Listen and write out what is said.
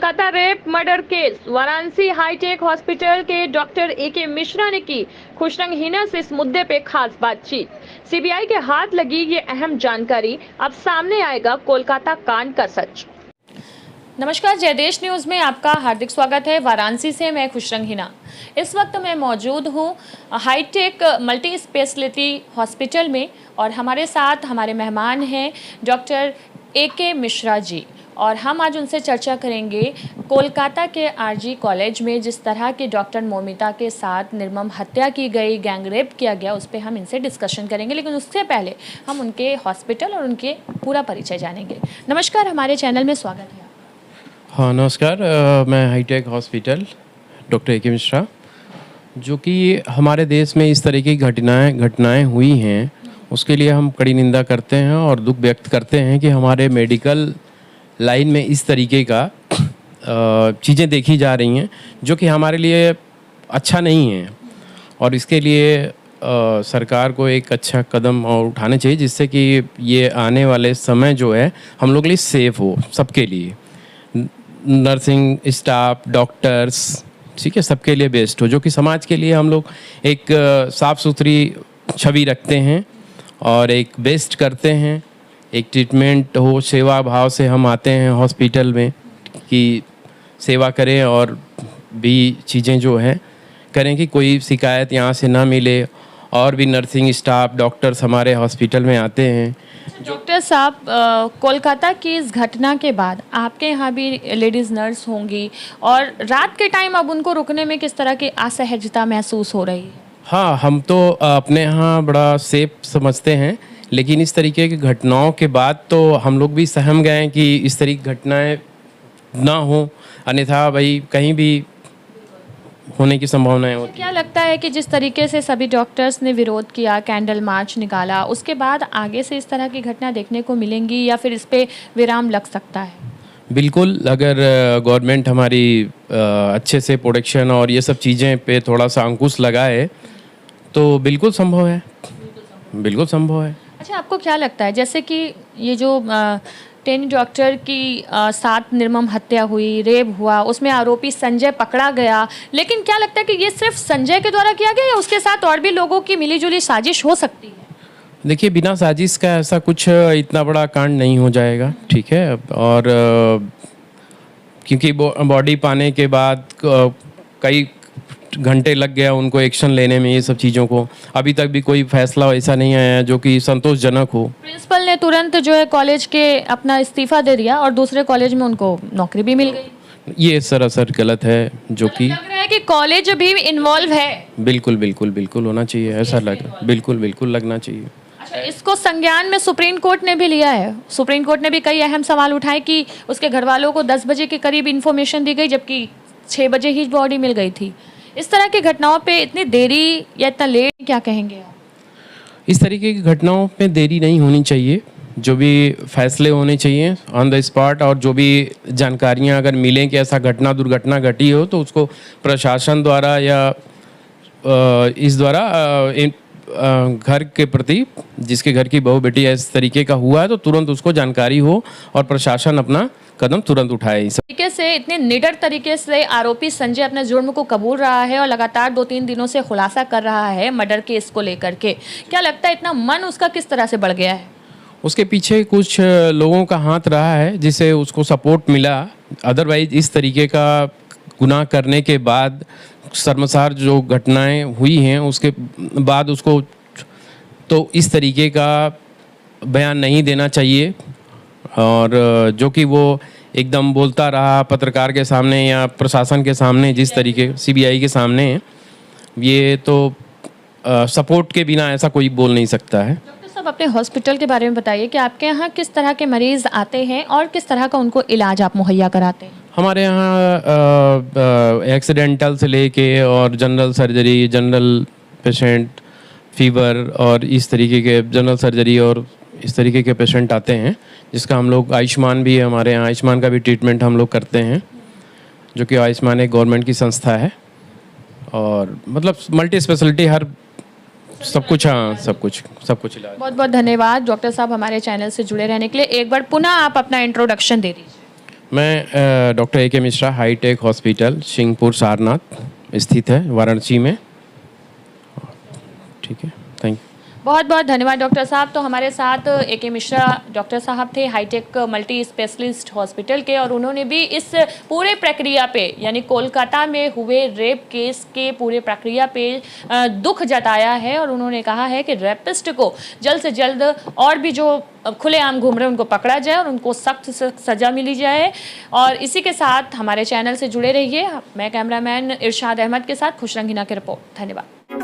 Kolkata rape murder case, Varanasi hitech hospital के doctor A K. Mishra ने की खुशरंगहीना से इस मुद्दे पे खास बातचीत। सीबीआई के हाथ लगी ये अहम जानकारी, अब सामने आएगा कोलकाता कांड का सच। नमस्कार, जयदेश न्यूज में आपका हार्दिक स्वागत है। वाराणसी से मैं खुशरंगहीना। इस वक्त मैं मौजूद हूँ हाईटेक मल्टी स्पेशलिटी हॉस्पिटल में और हमारे साथ हमारे मेहमान हैं डॉक्टर ए.के. मिश्रा जी और हम आज उनसे चर्चा करेंगे कोलकाता के आरजी कॉलेज में जिस तरह की डॉक्टर मोमिता के साथ निर्मम हत्या की गई, गैंगरेप किया गया, उस पर हम इनसे डिस्कशन करेंगे। लेकिन उससे पहले हम उनके हॉस्पिटल और उनके पूरा परिचय जानेंगे। नमस्कार, हमारे चैनल में स्वागत है। हाँ नमस्कार, मैं hitech hospital doctor A K. Mishra. जो कि हमारे देश में इस तरह की घटनाएं हुई हैं, उसके लिए हम कड़ी निंदा करते हैं और दुख व्यक्त करते हैं कि हमारे मेडिकल लाइन में इस तरीके का चीज़ें देखी जा रही हैं जो कि हमारे लिए अच्छा नहीं है। और इसके लिए सरकार को एक अच्छा कदम और उठाने चाहिए जिससे कि ये आने वाले समय जो है हम लोग के लिए सेफ हो, सबके लिए, नर्सिंग स्टाफ, डॉक्टर्स, ठीक है, सबके लिए बेस्ट हो, जो कि समाज के लिए हम लोग एक साफ़ सुथरी छवि रखते हैं और एक बेस्ट करते हैं। एक ट्रीटमेंट हो, सेवा भाव से हम आते हैं हॉस्पिटल में कि सेवा करें और भी चीज़ें जो है करें कि कोई शिकायत यहाँ से ना मिले। और भी नर्सिंग स्टाफ, डॉक्टर्स हमारे हॉस्पिटल में आते हैं। डॉक्टर साहब, कोलकाता की इस घटना के बाद आपके यहाँ भी लेडीज़ नर्स होंगी और रात के टाइम अब उनको रुकने में किस तरह की असहजता महसूस हो रही है? हाँ, हम तो अपने यहाँ बड़ा सेफ समझते हैं, लेकिन इस तरीके की घटनाओं के बाद तो हम लोग भी सहम गए हैं कि इस तरह की घटनाएं ना हो, अन्यथा भाई कहीं भी होने की संभावनाएं होती। क्या लगता है कि जिस तरीके से सभी डॉक्टर्स ने विरोध किया, कैंडल मार्च निकाला, उसके बाद आगे से इस तरह की घटना देखने को मिलेंगी या फिर इस पे विराम लग सकता है? बिल्कुल, अगर गवर्नमेंट हमारी अच्छे से प्रोटेक्शन और ये सब चीज़ें पे थोड़ा सा अंकुश लगाए तो बिल्कुल संभव है, बिल्कुल संभव है। अच्छा, आपको क्या लगता है जैसे कि ये जो 10 डॉक्टर की साथ निर्मम हत्या हुई, रेप हुआ, उसमें आरोपी संजय पकड़ा गया, लेकिन क्या लगता है कि ये सिर्फ संजय के द्वारा किया गया या उसके साथ और भी लोगों की मिलीजुली साजिश हो सकती है? देखिए, बिना साजिश का ऐसा कुछ इतना बड़ा कांड नहीं हो जाएगा, ठीक है। और क्योंकि बॉडी पाने के बाद कई घंटे लग गया उनको एक्शन लेने में, ये सब चीज़ों को अभी तक भी कोई फैसला ऐसा नहीं आया है जो कि संतोषजनक हो। प्रिंसिपल ने तुरंत जो है कॉलेज के अपना इस्तीफा दे दिया और दूसरे कॉलेज में उनको नौकरी भी मिल गई। ये सरासर गलत है, जो कि लग रहा है कि कॉलेज भी इन्वॉल्व है। बिल्कुल बिल्कुल बिल्कुल होना चाहिए, ऐसा लग रहा है, बिल्कुल बिल्कुल लगना चाहिए। अच्छा, इसको संज्ञान में सुप्रीम कोर्ट ने भी लिया है। सुप्रीम कोर्ट ने भी कई अहम सवाल उठाए कि उसके घर वालों को 10 बजे के करीब इन्फॉर्मेशन दी गई जबकि 6 बजे ही बॉडी मिल गई थी। इस तरह की घटनाओं पे इतनी देरी या इतना लेट क्या कहेंगे आप? इस तरीके की घटनाओं में देरी नहीं होनी चाहिए, जो भी फैसले होने चाहिए ऑन द स्पॉट, और जो भी जानकारियां अगर मिलें कि ऐसा दुर्घटना घटी हो तो उसको प्रशासन द्वारा या इस द्वारा घर के प्रति, जिसके घर की बहू बेटी इस तरीके का हुआ है तो तुरंत उसको जानकारी हो और प्रशासन अपना कदम तुरंत उठाए। तरीके से, इतने निडर तरीके से आरोपी संजय अपने जुर्म को कबूल रहा है और लगातार 2-3 दिनों से खुलासा कर रहा है मर्डर केस को लेकर के। क्या लगता है इतना मन उसका किस तरह से बढ़ गया है? उसके पीछे कुछ लोगों का हाथ रहा है जिससे उसको सपोर्ट मिला। अदरवाइज इस तरीके का गुनाह करने के बाद, शर्मसार जो घटनाएं हुई हैं उसके बाद, उसको तो इस तरीके का बयान नहीं देना चाहिए। और जो कि वो एकदम बोलता रहा पत्रकार के सामने या प्रशासन के सामने, जिस तरीके सीबीआई के सामने, ये तो सपोर्ट के बिना ऐसा कोई बोल नहीं सकता है। डॉक्टर साहब, अपने हॉस्पिटल के बारे में बताइए कि आपके यहाँ किस तरह के मरीज आते हैं और किस तरह का उनको इलाज आप मुहैया कराते हैं? हमारे यहाँ एक्सीडेंटल से लेके और general surgery, general patient, fever और इस तरीके के जनरल सर्जरी और इस तरीके के पेशेंट आते हैं, जिसका हम लोग, आयुष्मान भी है हमारे यहाँ, आयुष्मान का भी ट्रीटमेंट हम लोग करते हैं, जो कि आयुष्मान एक गवर्नमेंट की संस्था है। और मतलब मल्टी स्पेशलिटी, हर सब कुछ, हाँ सब कुछ इलाज। बहुत बहुत धन्यवाद डॉक्टर साहब हमारे चैनल से जुड़े रहने के लिए। एक बार पुनः आप अपना इंट्रोडक्शन दे दीजिए। मैं डॉक्टर ए के मिश्रा हाईटेक हॉस्पिटल सिंहपुर सारनाथ स्थित है वाराणसी में। ठीक है, थैंक यू। बहुत बहुत धन्यवाद डॉक्टर साहब। तो हमारे साथ ए.के. मिश्रा डॉक्टर साहब थे हाईटेक मल्टी स्पेशलिस्ट हॉस्पिटल के, और उन्होंने भी इस पूरे प्रक्रिया पे यानी कोलकाता में हुए रेप केस के पूरे प्रक्रिया पे दुख जताया है, और उन्होंने कहा है कि रेपिस्ट को जल्द से जल्द और भी जो खुलेआम घूम रहे हैं उनको पकड़ा जाए और उनको सख्त सजा मिली जाए। और इसी के साथ हमारे चैनल से जुड़े रहिए। मैं कैमरामैन इरशाद अहमद के साथ खुशरंग हिना की रिपोर्ट। धन्यवाद।